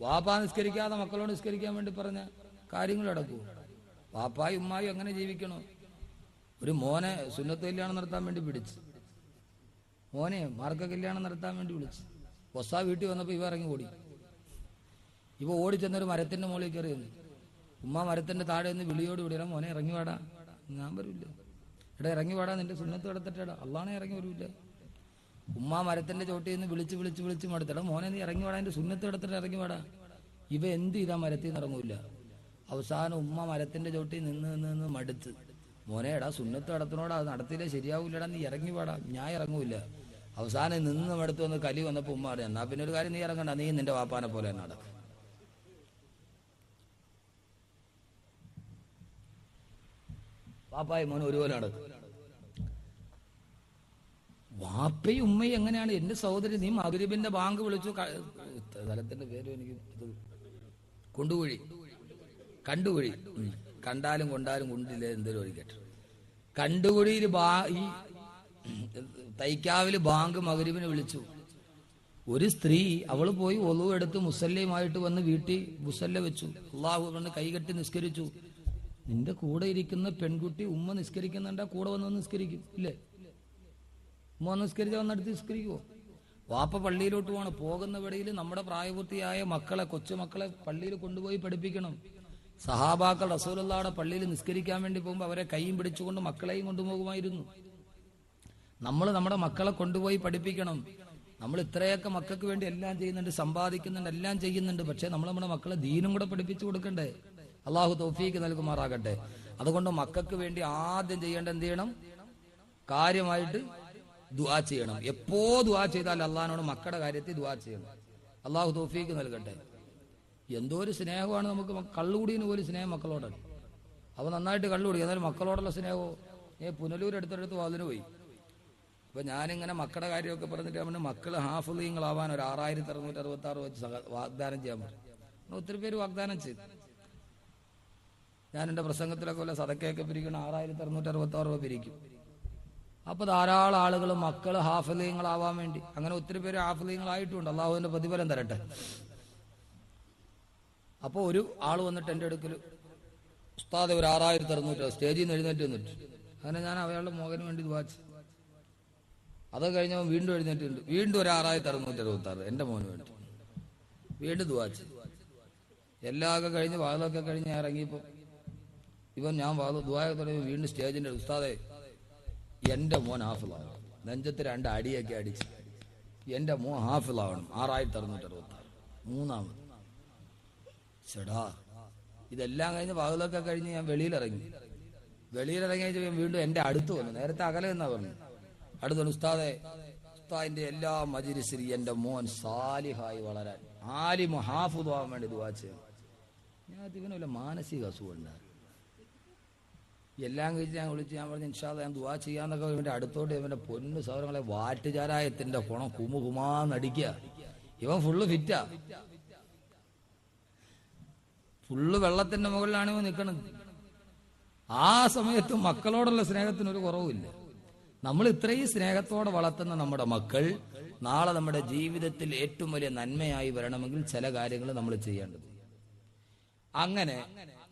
വാപ്പാ നിസ്കരിക്കാതെ മക്കളോട് നിസ്കരിക്കാൻ വേണ്ടി പറഞ്ഞ കാര്യങ്ങൾ നടക്കൂ. വാപ്പായും ഉമ്മായും അങ്ങനെ ജീവിക്കണോ? ഒരു മോനെ സുന്നത്ത് കല്യാണം നടത്താൻ വേണ്ടി പിടിച്ച്, മോനെ മാർക്ക കല്യാണം നടത്താൻ വേണ്ടി വിളിച്ച്, ബൊസ്സാ വീട്ടിൽ വന്നപ്പോൾ ഇവ ഇറങ്ങി ഓടി. ഇവ ഓടിച്ചെന്നൊരു മരത്തിന്റെ മുകളിൽ കയറി വന്നു. ഉമ്മ മരത്തിന്റെ താഴെ നിന്ന് വിളിയോട് വിളിയാ, മോനെ ഇറങ്ങി വാടാ. ഞാൻ വരില്ല. എടാ ഇറങ്ങി വാടാ, നിന്റെ സുന്നത്ത് കിടത്തിട്ടാ, അള്ളാണെ ഇറങ്ങി വരൂല്ല. ഉമ്മ മരത്തിന്റെ ചോട്ടിൽ നിന്ന് വിളിച്ച് വിളിച്ച് വിളിച്ച് മടുത്തടാ, മോനെ നീ ഇറങ്ങി വാടാ, എന്റെ സുന്നത്ത് കിടത്തിട്ട് ഇറങ്ങി വാടാ. ഇവ എന്ത് ചെയ്താ മരത്തിൽ നിന്ന് ഇറങ്ങൂല. അവസാനം ഉമ്മ മരത്തിന്റെ ചോട്ടിൽ നിന്ന് നിന്ന് മടുത്ത്, മോനെ എടാ സുന്നത്ത് കിടത്തിനോടാ, അത് നടത്തിയില്ലേ ശരിയാവൂലടാ, നീ ഇറങ്ങി വാടാ. ഞാൻ ഇറങ്ങൂല. അവസാനം നിന്ന് മടുത്ത് വന്ന് കലി വന്നപ്പോ ഉമ്മ അറിയാം, എന്നാ പിന്നെ ഒരു കാര്യം, നീ ഇറങ്ങണ്ട, നീ നിന്റെ വാപ്പാനെ പോലെ തന്നെ നടക്കും. വാപ്പായും മോനെ ഒരുപോലെ നടക്കും. വാപ്പയും ഉമ്മയും എങ്ങനെയാണ്? എന്റെ സഹോദരി, നീ മഗ്‌രിബിന്റെ ബാങ്ക് വിളിച്ചു, സ്ഥലത്തിന്റെ പേര് എനിക്ക് കൊണ്ടുകുഴി, കണ്ടുകുഴി, കണ്ടാലും കൊണ്ടാലും കൊണ്ടില്ല, എന്തേലും ഒഴിക്കട്ടെ. കണ്ടുകുഴിയിൽ ഈ തൈക്കാവില് ബാങ്ക് മഗ്‌രിബിനെ വിളിച്ചു. ഒരു സ്ത്രീ, അവള് പോയി ഒളു എടുത്ത് മുസല്ലയുമായിട്ട് വന്ന് വീട്ടിൽ മുസല്ല വെച്ചു. അള്ളാഹു വന്ന് കൈകെട്ടി നിസ്കരിച്ചു. നിന്റെ കൂടെ ഇരിക്കുന്ന പെൺകുട്ടി ഉമ്മ നിസ്കരിക്കുന്നുണ്ടാ കൂടെ വന്ന് നിസ്കരിക്കും ഇല്ലേ? ഉമ്മ നിസ്കരിച്ച വന്നെടുത്ത് നിസ്കരിക്കുവോ? വാപ്പ പള്ളിയിലോട്ട് പോകണം. പോകുന്ന വഴിയിൽ നമ്മുടെ പ്രായപൂർത്തിയായ മക്കളെ, കൊച്ചുമക്കളെ പള്ളിയിൽ കൊണ്ടുപോയി പഠിപ്പിക്കണം. സഹാബാക്കൾ റസൂലുള്ളാഹിയുടെ പള്ളിയിൽ നിസ്കരിക്കാൻ വേണ്ടി പോകുമ്പോൾ അവരെ കൈയും പിടിച്ചുകൊണ്ട് മക്കളെയും കൊണ്ടുപോകുമായിരുന്നു. നമ്മൾ നമ്മുടെ മക്കളെ കൊണ്ടുപോയി പഠിപ്പിക്കണം. നമ്മൾ ഇത്രയൊക്കെ മക്കൾക്ക് വേണ്ടി എല്ലാം ചെയ്യുന്നുണ്ട്, സമ്പാദിക്കുന്നുണ്ട്, എല്ലാം ചെയ്യുന്നുണ്ട്. പക്ഷെ നമ്മൾ നമ്മുടെ മക്കളെ ദീനും കൂടെ പഠിപ്പിച്ചു കൊടുക്കണ്ടേ? അള്ളാഹു തൗഫീക്ക് നൽകുമാറാകട്ടെ. അതുകൊണ്ട് മക്കൾക്ക് വേണ്ടി ആദ്യം ചെയ്യേണ്ട എന്ത് ചെയ്യണം? കാര്യമായിട്ട് ദുആ ചെയ്യണം. എപ്പോ ദുആ ചെയ്താൽ അള്ളാഹിനോട് മക്കളുടെ കാര്യത്തിൽ ദുആ ചെയ്യണം. അള്ളാഹു തൗഫീക്ക് നൽകട്ടെ. എന്തോ ഒരു സ്നേഹമാണ് നമുക്ക്. കള്ളുകുടീന് പോലും സ്നേഹം മക്കളോടാണ്. അവ നന്നായിട്ട് കള്ളുകുടി, എന്നാലും മക്കളോടുള്ള സ്നേഹമോ. പുനലൂർ അടുത്തടുത്ത് അതിന് പോയി. അപ്പൊ ഞാനിങ്ങനെ മക്കളുടെ കാര്യമൊക്കെ പറഞ്ഞിട്ട് അവന് മക്കള് ഹാഫിളീങ്ങളാവാൻ ഒരു 6666 വെച്ച് വാഗ്ദാനം ചെയ്യാൻ പറ്റും. ഒത്തിരി പേര് വാഗ്ദാനം ചെയ്തു. ഞാൻ എന്റെ പ്രസംഗത്തിലൊക്കെ പോലെ സദക്കയൊക്കെ പിരിക്കണം, 6666 രൂപ പിരിക്കും. അപ്പൊ ധാരാളം ആളുകൾ മക്കള് ഹാഫിളീങ്ങളാവാൻ വേണ്ടി അങ്ങനെ ഒത്തിരി പേര് ഹാഫിളീങ്ങളായിട്ടുണ്ട്. അള്ളാഹുവിന്റെ പ്രതിഫലം തരട്ടെ. അപ്പൊ ഒരു ആള് വന്നിട്ട് എന്റെ അടുക്കൽ, ഉസ്താദെ ഒരു 6666 സ്റ്റേജിൽ നിന്ന് എഴുന്നേറ്റ് വന്നിട്ട്, അങ്ങനെ ഞാൻ അയാളുടെ മകന് വേണ്ടി ദുആ ചെയ്തു. അത് കഴിഞ്ഞവൻ വീണ്ടും എഴുന്നേറ്റുണ്ട്, വീണ്ടും ഒരു 6666 എന്റെ മോന് വേണ്ടി വീണ്ടും ദുആ ചെയ്തു. എല്ലാം കഴിഞ്ഞ് വാദമൊക്കെ കഴിഞ്ഞ് ഞാൻ ഇറങ്ങിയപ്പോ ഇവൻ, ഞാൻ ദുആ തുടങ്ങി, വീണ്ടും സ്റ്റേജിന്റെ ഉസ്താദെ എന്റെ മോൻ ഹാഫിളാവണം, നെഞ്ചത്ത് 2 അടിയൊക്കെ അടിച്ച് എന്റെ മോൻ ഹാഫിളാവണം, 6666. മൂന്നാമത് ചേടാ. ഇതെല്ലാം കഴിഞ്ഞ് വാദമൊക്കെ കഴിഞ്ഞ് ഞാൻ വെളിയിലിറങ്ങി വീണ്ടും എന്റെ അടുത്ത് വന്നു. നേരത്തെ അകലെ എന്നാ പറഞ്ഞു. അടുത്ത ഉസ്താദിന്റെ എല്ലാ മജ്‌ലിസിലും എന്റെ മോൻ സാലിഹായി വളരാൻ, ആലിമു ഹാഫിള് ആവാൻ വേണ്ടി ദുആ ചെയ്യണം. ഞാൻ ഇവന് വല്ല മാനസിക അസുഖം ഉണ്ടാകും. എല്ലാം കഴിച്ച് ഞാൻ വിളിച്ച് ഞാൻ പറഞ്ഞു ഇൻഷാ അല്ലാഹ് ഞാൻ ദുആ ചെയ്യാന്നൊക്കെ ഇവന്റെ അടുത്തോട്ട് ഇവന്റെ പൊന്നു സൗരങ്ങളെ വാറ്റുചാരായത്തിന്റെ കുണം കുമുകുമാന്നടിക്കുക. ഇവൻ ഫുള്ള് ഫിറ്റാ, ഫുള്ള് വെള്ളത്തിന്റെ മുകളിലാണ് ഇവൻ നിൽക്കണത്. ആ സമയത്ത് മക്കളോടുള്ള സ്നേഹത്തിന് ഒരു കുറവുമില്ല. നമ്മൾ ഇത്രയും സ്നേഹത്തോടെ വളർത്തുന്ന നമ്മുടെ മക്കൾ നാളെ നമ്മുടെ ജീവിതത്തിൽ ഏറ്റവും വലിയ നന്മയായി വരണമെങ്കിൽ ചില കാര്യങ്ങൾ നമ്മൾ ചെയ്യേണ്ടത്. അങ്ങനെ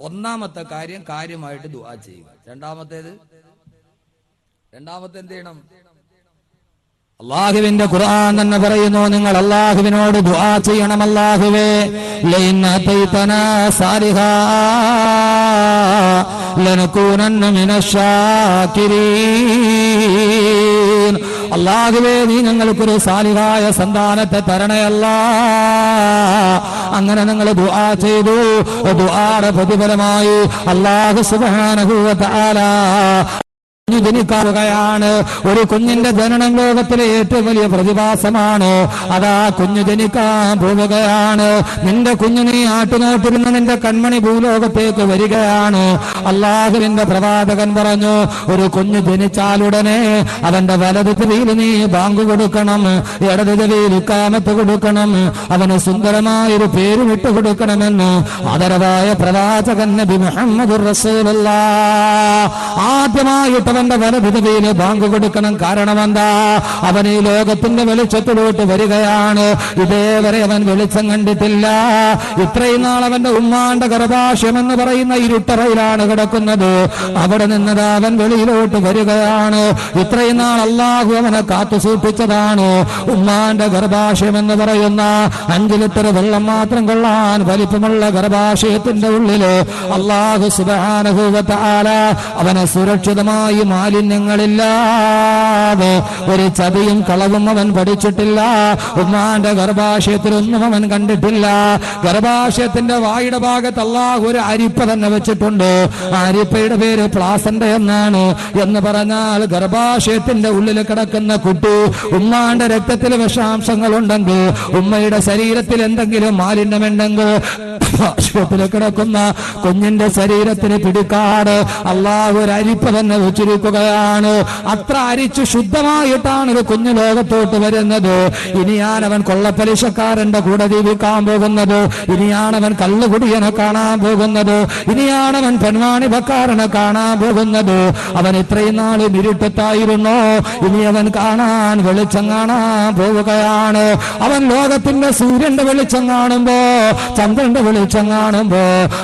ഒന്നാമത്തെ കാര്യം കാര്യമായിട്ട് ദുആ ചെയ്യുക. രണ്ടാമത്തെ എന്ത് ചെയ്യണം? അല്ലാഹുവിന്റെ ഖുർആൻ തന്നെ പറയുന്നു, നിങ്ങൾ അല്ലാഹുവിനോട് ദുആ ചെയ്യണം. അല്ലാഹുവേ ലഇൻ അതൈതനാ സാലിഹാ ലനകൂനന്ന മിനശ് ശാകിരീൻ. അല്ലാഹുവേ നീ ഞങ്ങൾക്കൊരു സാലിഹായ സന്താനത്തെ തരണേ അല്ലാ. അങ്ങനെ നിങ്ങൾ ദുആ ചെയ്തു. ദുആയുടെ പ്രതിഫലമായി അല്ലാഹു സുബ്ഹാനഹു വ തആല ജനിക്കാവുകയാണ്. ഒരു കുഞ്ഞിന്റെ ജനനം ലോകത്തിലെ ഏറ്റവും വലിയ പ്രതിഭാസമാണ്. അതാ കുഞ്ഞു ജനിക്കാൻ പോവുകയാണ്. നിന്റെ കുഞ്ഞു നീ ആട്ടുനോട്ടിരുന്ന് നിന്റെ കൺമണി ഭൂലോകത്തേക്ക് വരികയാണ്. അല്ലാഹുവിന്റെ പ്രവാചകൻ പറഞ്ഞു, ഒരു കുഞ്ഞു ജനിച്ചാലുടനെ അവന്റെ വലതു ചെവിയിൽ നീ ബാങ്ക് കൊടുക്കണം, ഇടതു ചെവിയിൽ ഇഖാമത്ത് കൊടുക്കണം, അവന് സുന്ദരമായൊരു പേര് വിട്ടു കൊടുക്കണമെന്ന് ആദരവായ പ്രവാചകൻ നബി മുഹമ്മദുർ റസൂലുള്ളാഹ് ആദ്യമായിട്ട് അവന്റെ വലതുകയില് ബാങ്ക് കൊടുക്കണം. കാരണം എന്താ? അവൻ ഈ ലോകത്തിന്റെ വെളിച്ചത്തിലോട്ട് വരികയാണ്. ഇതേവരെ അവൻ വെളിച്ചം കണ്ടിട്ടില്ല. ഇത്രയും നാൾ അവന്റെ ഉമ്മാന്റെ ഗർഭാശയം എന്ന് പറയുന്ന ഇരുട്ടറയിലാണ് കിടക്കുന്നത്. അവിടെ നിന്നത് അവൻ വെളിയിലോട്ട് വരികയാണ്. ഇത്രയും നാൾ അള്ളാഹു അവനെ കാത്തു സൂക്ഷിച്ചതാണ്. ഉമ്മാന്റെ ഗർഭാശയം എന്ന് പറയുന്ന 5 ലിറ്റർ വെള്ളം മാത്രം കൊള്ളാൻ വലിപ്പമുള്ള ഗർഭാശയത്തിന്റെ ഉള്ളില് അള്ളാഹു സുബ്ഹാനഹു വ തആല അവനെ സുരക്ഷിതമായി മാലിന്യങ്ങളില്ലാതെ ഒരു ചതിയും കളവും അവൻ പഠിച്ചിട്ടില്ല. ഉമ്മാന്റെ ഗർഭാശയത്തിലൊന്നും അവൻ കണ്ടിട്ടില്ല. ഗർഭാശയത്തിന്റെ വായുടെ ഭാഗത്ത് അള്ളാഹു ഒരു അരിപ്പ തന്നെ വെച്ചിട്ടുണ്ട്. ആ അരിപ്പയുടെ പേര് പ്ലാസന്റ എന്നാണ്. എന്ന് പറഞ്ഞാൽ ഗർഭാശയത്തിന്റെ ഉള്ളിൽ കിടക്കുന്ന കുട്ടി ഉമ്മാന്റെ രക്തത്തിൽ വിഷാംശങ്ങൾ ഉണ്ടെങ്കിൽ, ഉമ്മയുടെ ശരീരത്തിൽ എന്തെങ്കിലും മാലിന്യമുണ്ടെങ്കിൽ ഗർഭാശയത്തിൽ കിടക്കുന്ന കുഞ്ഞിന്റെ ശരീരത്തിന് പിടിക്കാട് അള്ളാഹു ഒരു അരിപ്പ തന്നെ വെച്ചിരിക്കുകയാണ്. അത്ര അരിച്ചു ശുദ്ധമായിട്ടാണ് ഒരു കുഞ്ഞു ലോകത്തോട്ട് വരുന്നത്. ഇനിയാണ് അവൻ കൊള്ളപ്പലിശക്കാരന്റെ കൂടെ ജീവിക്കാൻ പോകുന്നത്. ഇനിയാണ് അവൻ കള്ളുകുടിയനെ കാണാൻ പോകുന്നത്. ഇനിയാണ് അവൻ പെൺവാണിഭക്കാരനെ കാണാൻ പോകുന്നത്. അവൻ ഇത്രയും നാളും ഇരുട്ടത്തായിരുന്നു. ഇനി അവൻ കാണാൻ വെളിച്ചം കാണാൻ പോവുകയാണ്. അവൻ ലോകത്തിന്റെ സൂര്യന്റെ വെളിച്ചം കാണുമ്പോ, ചന്ദ്രന്റെ വെളിച്ചം കാണുമ്പോ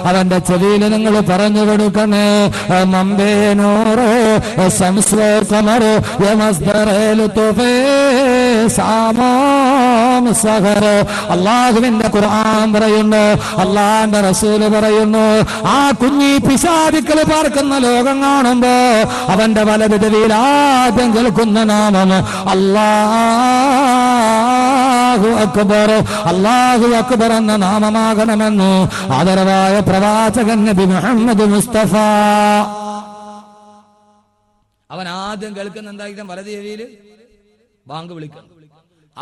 അവന്റെ ചെവിയിൽ നിങ്ങൾ പറഞ്ഞു കൊടുക്കണേ, മമ്പേനോറോ സംസ്വേ കമറോ യമസ്ദറേലു തുഫേ സാമോം സഹറോ. അള്ളാഹുവിന്റെ ഖുർആൻ പറയുന്നു, അള്ളാന്റെ റസൂല് പറയുന്നു, ആ കുഞ്ഞി പിശാചുക്കൾ പാർക്കുന്ന ലോകം കാണുമ്പോ അവന്റെ വലതുവിൽ ആദ്യം കേൾക്കുന്ന നാമം അല്ലാഹു അക്ബർ. അല്ലാഹു അക്ബർ എന്ന നാമമാകണമെന്ന് ആദരവായ പ്രവാചകൻ നബി മുഹമ്മദ് മുസ്തഫ. അവൻ ആദ്യം കേൾക്കുന്ന എന്തായിരിക്കണം? വലത് ചെവിയില് ബാങ്ക് വിളിക്കണം.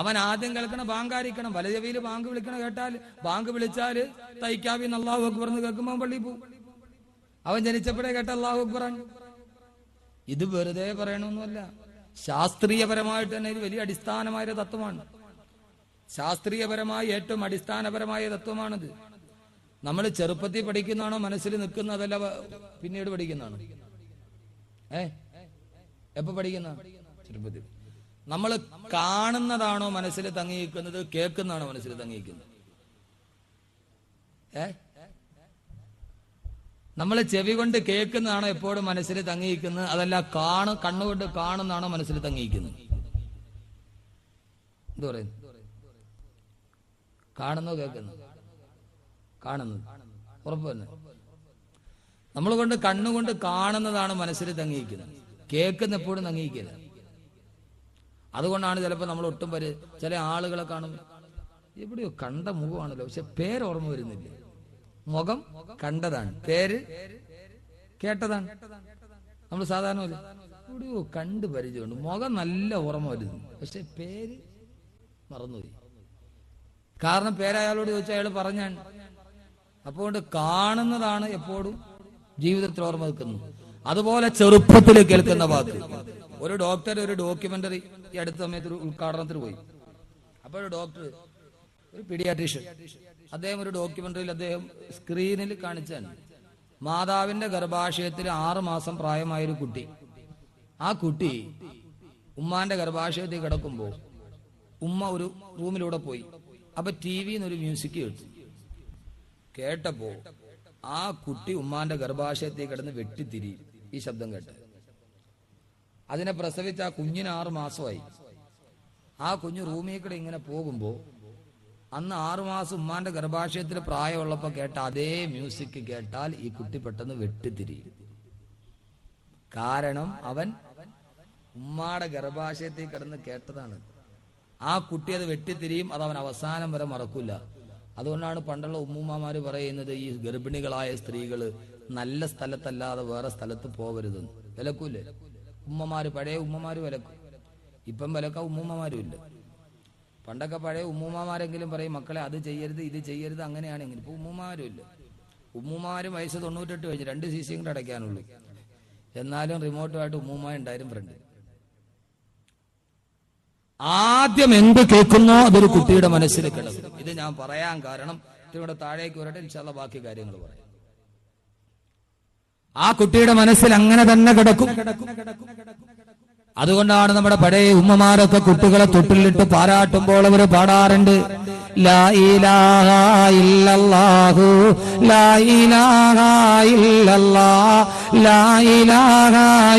അവൻ ആദ്യം കേൾക്കണം ബാങ്കാരിക്കണം. വലത് ചെവിയില് ബാങ്ക് വിളിക്കണം. കേട്ടാൽ ബാങ്ക് വിളിച്ചാല് തൈക്കാവി അല്ലാഹു അക്ബർ എന്ന് കേൾക്കുമ്പോൾ പള്ളി പോകും. അവൻ ജനിച്ചപ്പോഴേ കേട്ട അല്ലാഹു അക്ബറാണ്. ഇത് വെറുതെ പറയണമെന്നല്ല, ശാസ്ത്രീയപരമായിട്ട് തന്നെ ഇത് വലിയ അടിസ്ഥാനമായ തത്വമാണ്. ശാസ്ത്രീയപരമായി ഏറ്റവും അടിസ്ഥാനപരമായ തത്വമാണിത്. നമ്മൾ ചെറുപ്പത്തിൽ പഠിക്കുന്നതാണോ മനസ്സിൽ നിൽക്കുന്നതല്ല പിന്നീട് പഠിക്കുന്നതാണോ? എപ്പോ പഠിക്കുന്ന? ചെറുപ്പത്തിൽ. നമ്മൾ കാണുന്നതാണോ മനസ്സിൽ തങ്ങിയിരിക്കുന്നത്, കേൾക്കുന്നതാണോ മനസ്സിൽ തങ്ങിയിരിക്കുന്നത്? നമ്മൾ ചെവി കൊണ്ട് കേൾക്കുന്നതാണോ എപ്പോഴും മനസ്സിൽ തങ്ങിയിരിക്കുന്നത്? അതല്ല കണ്ണുകൊണ്ട് കാണുന്നതാണോ മനസ്സിൽ തങ്ങിയിരിക്കുന്നത്? എന്തു പറയുന്നു? കാണുന്നോ കേൾക്കുന്നു? കാണുന്നത് ഉറപ്പ് തന്നെ. നമ്മൾ കൊണ്ട് കണ്ണുകൊണ്ട് കാണുന്നതാണ് മനസ്സിൽ തങ്ങിയിരിക്കുന്നത്. കേൾക്കുന്ന എപ്പോഴും തങ്ങിയിരിക്കില്ല. അതുകൊണ്ടാണ് ചിലപ്പോൾ നമ്മൾ ഒട്ടും ചില ആളുകളെ കാണുമ്പോൾ എവിടെയോ കണ്ട മുഖമാണല്ലോ, പക്ഷെ പേര് ഓർമ്മ വരുന്നില്ല. മുഖം കണ്ടതാണ്, പേര് കേട്ടതാണ്. നമ്മൾ സാധാരണ എവിടെയോ കണ്ട് പരിചയമുണ്ട്, മുഖം നല്ല ഓർമ്മ വരുന്നു, പക്ഷെ പേര് മറന്നുപോയി. കാരണം പേരയാളോട് ചോദിച്ചാൽ അയാൾ പറഞ്ഞാണ്. അപ്പോൾ കാണുന്നതാണ് എപ്പോഴും ജീവിതത്തിൽ ഓർമ്മ വെക്കുന്നത്. അതുപോലെ ചെറുപ്പത്തിൽ കേൾക്കുന്ന വാക്ക്. ഒരു ഡോക്ടർ ഒരു ഡോക്യുമെന്ററി ഈ അടുത്ത സമയത്ത് ഒരു ഉദ്ഘാടനത്തിന് പോയി. അപ്പോൾ ഡോക്ടർ ഒരു പീഡിയാട്രീഷ്യൻ, അദ്ദേഹം ഒരു ഡോക്യുമെന്ററിയിൽ അദ്ദേഹം സ്ക്രീനിൽ കാണിച്ചാണ് മാതാവിന്റെ ഗർഭാശയത്തിൽ 6 മാസം പ്രായമായൊരു കുട്ടി. ആ കുട്ടി ഉമ്മാന്റെ ഗർഭാശയത്തിൽ കിടക്കുമ്പോൾ ഉമ്മ ഒരു റൂമിലൂടെ പോയി. അപ്പൊ ടിവിന്ന് ഒരു മ്യൂസിക് കേട്ടപ്പോ ആ കുട്ടി ഉമ്മാന്റെ ഗർഭാശയത്തിൽ കിടന്ന് വെട്ടിത്തിരി ഈ ശബ്ദം കേട്ട്. അതിനെ പ്രസവിച്ച ആ കുഞ്ഞിന് 6 മാസമായി. ആ കുഞ്ഞ് റൂമിൽ കൂടെ ഇങ്ങനെ പോകുമ്പോ അന്ന് 6 മാസം ഉമ്മാന്റെ ഗർഭാശയത്തിൽ പ്രായമുള്ളപ്പോ കേട്ട അതേ മ്യൂസിക് കേട്ടാൽ ഈ കുട്ടി പെട്ടെന്ന് വെട്ടിത്തിരിയും. കാരണം അവൻ ഉമ്മാടെ ഗർഭാശയത്തിൽ കിടന്ന് കേട്ടതാണ്. ആ കുട്ടി അത് വെട്ടിത്തിരിയും, അത് അവൻ അവസാനം വരെ മറക്കൂല. അതുകൊണ്ടാണ് പണ്ടുള്ള ഉമ്മൂമ്മമാര് പറയുന്നത് ഈ ഗർഭിണികളായ സ്ത്രീകള് നല്ല സ്ഥലത്തല്ലാതെ വേറെ സ്ഥലത്ത് പോകരുതെന്ന്. വിലക്കൂല്ലേ ഉമ്മമാര്? പഴയ ഉമ്മമാര് വിലക്കും. ഇപ്പം വിലക്കാൻ ഉമ്മൂമ്മമാരും ഇല്ല. പണ്ടൊക്കെ പഴയ ഉമ്മൂമ്മമാരെങ്കിലും പറയും മക്കളെ അത് ചെയ്യരുത് ഇത് ചെയ്യരുത് അങ്ങനെയാണെങ്കിൽ. ഇപ്പൊ ഉമ്മൂമ്മമാരും ഇല്ല. ഉമ്മൂമ്മമാരും വയസ്സ് 98 കഴിഞ്ഞ് 2 CC കൂടെ അടയ്ക്കാനുള്ളൂ. എന്നാലും റിമോട്ടുമായിട്ട് ഉമ്മൂമ്മ ഉണ്ടായിരുന്നു ഫ്രണ്ട്. ആദ്യം എന്ത് കേൾക്കുന്നോ അതൊരു കുട്ടിയുടെ മനസ്സിൽ കിടക്കും. ഇത് ഞാൻ പറയാൻ കാരണം ഇവിടെ താഴേക്ക് വരട്ടെ, ഇൻഷാല്ലാ ബാക്കി കാര്യങ്ങൾ പറയാം. ആ കുട്ടിയുടെ മനസ്സിൽ അങ്ങനെ തന്നെ കിടക്കും. അതുകൊണ്ടാണ് നമ്മുടെ പഴയ ഉമ്മമാരൊക്കെ കുട്ടികളെ തൊട്ടിലിട്ട് പാരാട്ടുമ്പോൾ അവർ പാടാറുണ്ട്, ലാ ഇലാഹ ഇല്ലല്ലാഹു ലാ ഇലാഹ ഇല്ലല്ലാഹ് ലാ ഇലാഹ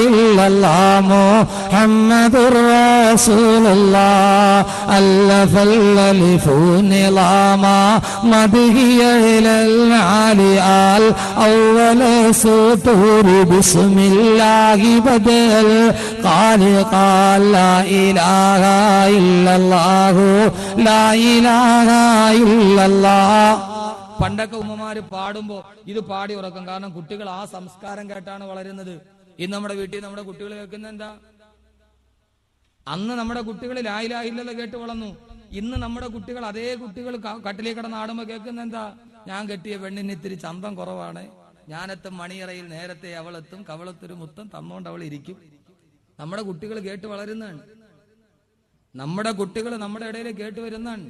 ഇല്ലല്ലാഹ് മുഹമ്മദുർ റസൂലുള്ളാഹ് അല്ലഫൽ അലിഫു നിളാമ മദ്ഹിയ ഇലൽ ആലിയാൽ അവല സുതൂരി ബിസ്മില്ലാഹി ബദൽ ഖാൽ ലാ ഇലാഹ ഇല്ലല്ലാഹു ലാ ഇലാഹ ഇല്ലല്ലാഹ്. പണ്ടൊക്കെ ഉമ്മമാര് പാടുമ്പോ ഇത് പാടി ഉറക്കും. കാരണം കുട്ടികൾ ആ സംസ്കാരം കേട്ടാണ് വളരുന്നത്. ഇന്ന് നമ്മുടെ വീട്ടിൽ നമ്മുടെ കുട്ടികൾ കേൾക്കുന്ന എന്താ? അന്ന് നമ്മുടെ കുട്ടികൾ ലാ ഇലാഹ ഇല്ലല്ലാഹ് കേട്ട് വളർന്നു. ഇന്ന് നമ്മുടെ കുട്ടികൾ അതേ കുട്ടികൾ കട്ടിലേക്ക് കിടന്ന് ആടുമ്പോ കേൾക്കുന്ന എന്താ? ഞാൻ കെട്ടിയ പെണ്ണിന് ഇത്തിരി ചന്തം കുറവാണ്, ഞാനെത്തും മണിയറയിൽ നേരത്തെ അവളെത്തും, കവളത്തൊരു മുത്തം തന്നോണ്ട് അവൾ ഇരിക്കും. നമ്മുടെ കുട്ടികൾ കേട്ട് വളരുന്നതാണ്. നമ്മുടെ കുട്ടികൾ നമ്മുടെ ഇടയിൽ കേട്ട് വരുന്നതാണ്.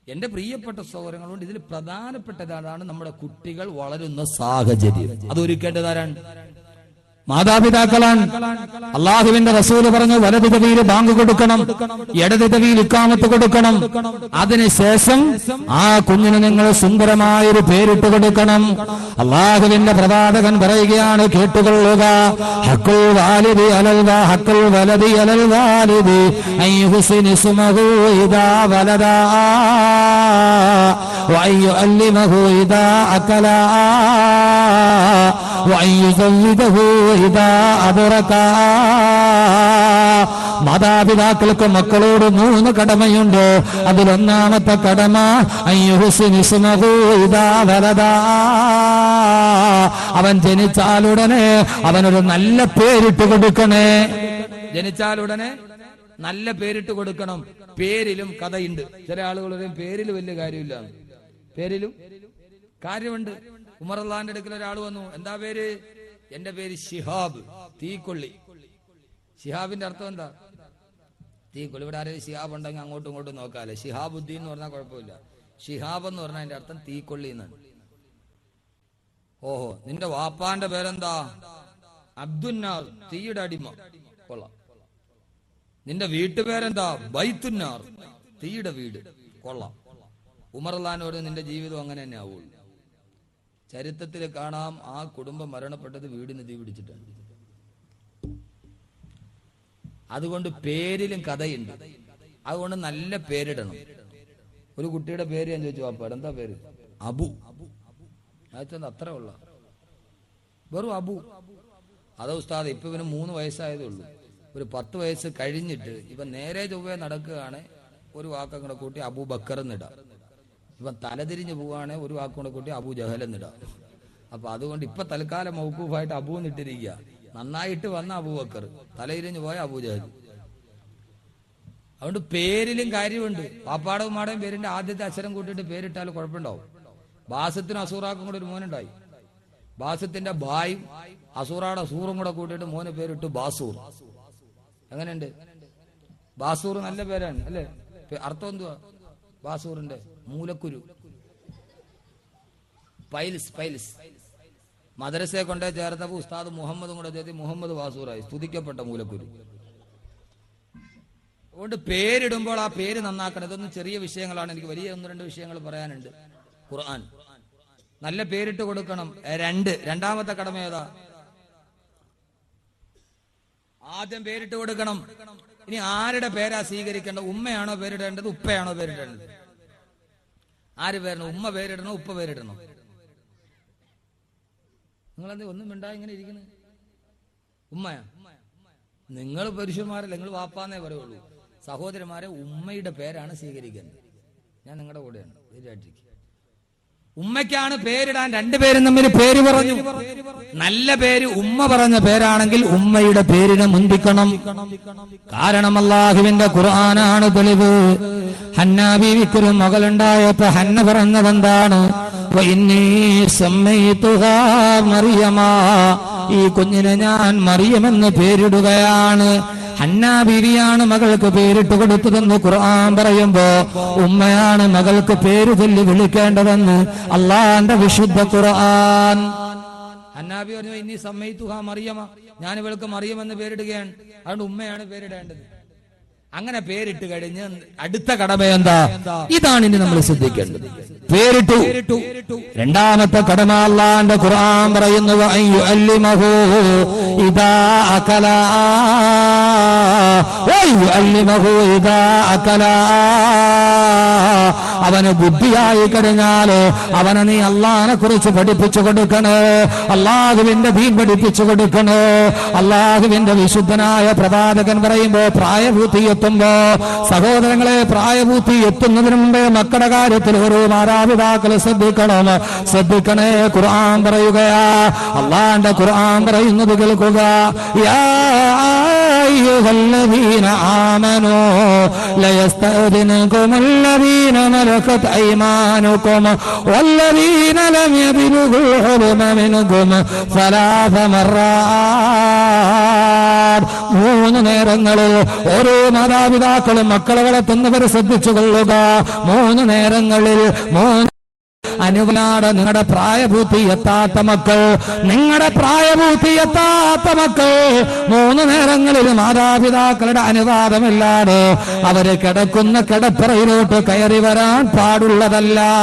എന്റെ പ്രിയപ്പെട്ട സഹോദരങ്ങളുണ്ട്, ഇതിൽ പ്രധാനപ്പെട്ടതാണ് നമ്മുടെ കുട്ടികൾ വളരുന്ന സാഹചര്യം. അത് ഒരുക്കേണ്ടതാരാണ്? മാതാപിതാക്കളാണ്. അള്ളാഹുവിന്റെ റസൂല് പറഞ്ഞു, വലതു ചെവിയിൽ ബാങ്ക് കൊടുക്കണം, ഇടത് ചെവിയിൽ ഇഖാമത്ത് കൊടുക്കണം. അതിനുശേഷം ആ കുഞ്ഞിന് നിങ്ങൾ സുന്ദരമായൊരു പേരിട്ട് കൊടുക്കണം. അള്ളാഹുവിന്റെ പ്രവാചകൻ പറയുകയാണ്, കേട്ടുകൊള്ളുക, ഹഖുൽ വാലിദി അലൽ ഹഖുൽ വലദി അലൽ വാലിദി അൻ യുഹ്സിന ഇസ്മഹു ഇദാ വലദാ വഅൻ യുഅല്ലിമഹു ഇദാ അകലാ വഅൻ യുസവ്വിദഹു ഇദാ അദ്റകാ. മാതാപിതാക്കൾക്ക് മക്കളോട് 3 കടമയുണ്ട്. അതിലൊന്നാമത്തെ കടമ അൻ യുഹ്സിന ഇസ്മഹു ഇദാ വലദാ. അവൻ ജനിച്ചാലുടനെ അവനൊരു നല്ല പേരിട്ട് കൊടുക്കണേ. ജനിച്ചാലുടനെ നല്ല പേരിട്ട് കൊടുക്കണം. പേരിലും കഥയുണ്ട്. ചില ആളുകൾ പറയും പേരിൽ വലിയ കാര്യമില്ല. പേരിലും കാര്യമുണ്ട്. ഉമർ അള്ളാന്റെ അടുക്കൽ ഒരാൾ വന്നു, എന്താ പേര്? എന്റെ പേര് ശിഹാബ്, തീക്കൊള്ളി. ശിഹാബിന്റെ അർത്ഥം എന്താ? തീക്കൊള്ളി. ഇവിടെ ആരെയും ശിഹാബ് ഉണ്ടെങ്കിൽ അങ്ങോട്ടും ഇങ്ങോട്ടും നോക്കാല്ലേ. ശിഹാബുദ്ദീൻ എന്ന് പറഞ്ഞാൽ കുഴപ്പമില്ല. ശിഹാബ് എന്ന് പറഞ്ഞാൽ അതിന്റെ അർത്ഥം തീക്കൊള്ളി എന്നാണ്. ഓഹോ, നിന്റെ വാപ്പാന്റെ പേരെന്താ? അബ്ദുന്നാർ, തീയുടെ അടിമ. കൊള്ളാം. നിന്റെ വീട്ടുപേരെന്താ? ബൈത്തുന്നാർ, തീയുടെ വീട്. കൊള്ളാം. ഉമർ അള്ളാനോട് നിന്റെ ജീവിതം അങ്ങനെ തന്നെ ആവുള്ളൂ. ചരിത്രത്തിൽ കാണാം, ആ കുടുംബം മരണപ്പെട്ടത് വീടിന് തീ പിടിച്ചിട്ടാണ്. അതുകൊണ്ട് പേരിലും കഥയുണ്ട്. അതുകൊണ്ട് നല്ല പേരിടണം. ഒരു കുട്ടിയുടെ പേര് ഞാൻ ചോദിച്ചു, വാപ്പാട് എന്താ പേര്? അബു. അത്ര ഉള്ള വെറും അബു. അതോ ഉസ്താദ് ഇപ്പൊ ഇവന് 3 വയസ്സായതേ ഉള്ളൂ. ഒരു 10 വയസ്സ് കഴിഞ്ഞിട്ട് ഇവൻ നേരെ ചൊവ്വേ നടക്കുകയാണ്, ഒരു വാക്കം കൂടെ കൂട്ടി അബൂ ബക്കർ എന്നിടാം. ഇവൻ തലതിരിഞ്ഞ് പോവുകയാണെങ്കിൽ ഒരു വാക്കൂടെ കൂട്ടി അബൂ ജഹൽ എന്നിടാം. അപ്പൊ അതുകൊണ്ട് ഇപ്പൊ തൽക്കാലം മൗക്കൂഫായിട്ട് അബൂ എന്നിട്ടിരിക്കുക. നന്നായിട്ട് വന്ന അബൂബക്കർ, തലതിരിഞ്ഞ് പോയ അബൂ ജഹൽ. അതുകൊണ്ട് പേരിലും കാര്യമുണ്ട്. പാപ്പാടവും മാടയും പേരിന്റെ ആദ്യത്തെ അക്ഷരം കൂട്ടിയിട്ട് പേരിട്ടാൽ കുഴപ്പമുണ്ടാവും. ബാസത്തിനും അസൂറാക്കും കൂടെ ഒരു മോനുണ്ടായി. ബാസത്തിന്റെ ബായും അസൂറാടെ സൂറും കൂടെ കൂട്ടിയിട്ട് മോന് പേരിട്ടു ബാസൂർ. എങ്ങനെയുണ്ട്? ബാസൂർ നല്ല പേരാണ് അല്ലേ? അർത്ഥം എന്തുവാ ബാസൂറിന്റെ? മൂലക്കുരു. പൈൽസ്. പൈൽസ് മദ്രസയെ കൊണ്ടേ ചേർത്തപ്പോ ഉസ്താദ് മുഹമ്മദും കൂടെ ചേർത്തി മുഹമ്മദ് ബാസൂറായി. സ്തുതിക്കപ്പെട്ട മൂലക്കുരു. അതുകൊണ്ട് പേരിടുമ്പോൾ ആ പേര് നന്നാക്കണം. ഇതൊന്നും ചെറിയ വിഷയങ്ങളാണ്. എനിക്ക് വലിയ 1-2 വിഷയങ്ങൾ പറയാനുണ്ട്. ഖുർആൻ നല്ല പേരിട്ട് കൊടുക്കണം. രണ്ടാമത്തെ കടമ ഏതാ? ആദ്യം പേരിട്ട് കൊടുക്കണം. ഇനി ആരുടെ പേരാ സ്വീകരിക്കേണ്ടത്? ഉമ്മയാണോ പേരിടേണ്ടത്, ഉപ്പയാണോ പേരിടേണ്ടത്? ആര് പേരിടണം? ഉമ്മ പേരിടണോ, ഉപ്പ പേരിടണോ? നിങ്ങളെന്താ ഒന്നും മിണ്ടാ ഇങ്ങനെ ഇരിക്കുന്നത്? ഉമ്മയാ? നിങ്ങൾ പുരുഷന്മാരല്ല, നിങ്ങൾ വാപ്പാന്നേ പറയുള്ളൂ. സഹോദരന്മാരെ, ഉമ്മയുടെ പേരാണ് സ്വീകരിക്കേണ്ടത്. ഞാൻ നിങ്ങളുടെ കൂടെയാണ്. ധൈര്യമായിട്ടിരിക്കും. ഉമ്മയ്ക്കാണ് പേരിടാൻ. 2 പേരും തമ്മിൽ പേര് പറഞ്ഞു. നല്ല പേര് ഉമ്മ പറഞ്ഞ പേരാണെങ്കിൽ ഉമ്മയുടെ പേരിനെ മുന്തിക്കണം. കാരണം അല്ലാഹുവിന്റെ ഖുർആനാണ് തെളിവ്. ഹന്നാ ബീവിക്കൊരു മകളുണ്ടായപ്പോ ഹന്ന പറഞ്ഞതെന്താണ്? ഈ കുഞ്ഞിനെ ഞാൻ മറിയമെന്ന് പേരിടുകയാണ്. ഹന്നാ ബീവിയാണ് മകൾക്ക് പേരിട്ട് കൊടുത്തതെന്ന് ഖുർആൻ പറയുമ്പോ ഉമ്മയാണ് മകൾക്ക് പേര് ചൊല്ലി വിളിക്കേണ്ടതെന്ന് അള്ളാന്റെ വിശുദ്ധ ഖുർആൻ. അന്നാബി പറഞ്ഞു ഇനി സമ്മയിതുഹ മറിയമ, ഞാൻ ഇവൾക്ക് മറിയം എന്ന് പേരിടുകയാണ്, അതുകൊണ്ട് ഉമ്മയാണ് പേരിടേണ്ടത്. അങ്ങനെ പേരിട്ട് കഴിഞ്ഞ് അടുത്ത കടമ എന്താ? ഇതാണ് ഇനി നമ്മൾ ശ്രദ്ധിക്കേണ്ടത്. പേരിട്ടു. രണ്ടാമത്തെ കടമ അല്ലാഹുവിന്റെ ഖുർആൻ പറയുന്നു അയ്യുഅല്ലിമഹു ഇദാ അകല വയുഅല്ലിമഹു ഇദാ അകല. അവന് ബുദ്ധിയായി കഴിഞ്ഞാല് അവനെ നീ അള്ളാഹിനെ കുറിച്ച് പഠിപ്പിച്ചു കൊടുക്കണേ, അള്ളാഹുവിന്റെ ദീൻ പഠിപ്പിച്ചു കൊടുക്കണേ. അള്ളാഹുവിന്റെ വിശുദ്ധനായ പ്രവാചകൻ പറയുമ്പോ പ്രായപൂർത്തി എത്തുമ്പോ, സഹോദരങ്ങളെ, പ്രായപൂർത്തി എത്തുന്നതിന് മുമ്പേ മക്കളുടെ കാര്യത്തിൽ ഓരോ മാതാപിതാക്കൾ ശ്രദ്ധിക്കണേ. ഖുർആൻ പറയുകയാ, അള്ളാന്റെ ഖുർആൻ പറയുന്നത് കേൾക്കുക. യാ അയ്യുഹല്ലദീന ആമനൂ ലയസ്തഅദിനുകുമുല്ലദീന മലകത് അയ്മാനുകും വല്ലദീന ലം യബ്ലുഗുൽ ഹുൽമ മിൻകും സലാസ മർറാത്ത്. 3 നേരങ്ങളിൽ ഓരോ മാതാപിതാക്കളും മക്കളെ വളർത്തുന്നവർ ശ്രദ്ധിച്ചു കൊള്ളുക. 3 നേരങ്ങളിൽ അനുവനാട് നിങ്ങളുടെ പ്രായപൂർത്തി എത്താത്ത മക്കൾ, നിങ്ങളുടെ പ്രായപൂർത്തി എത്താത്ത മക്കൾ 3 നേരങ്ങളിൽ മാതാപിതാക്കളുടെ അനുവാദമില്ലാതെ അവര് കിടക്കുന്ന കിടപ്പറയിലോട്ട് കയറി വരാൻ പാടുള്ളതല്ല.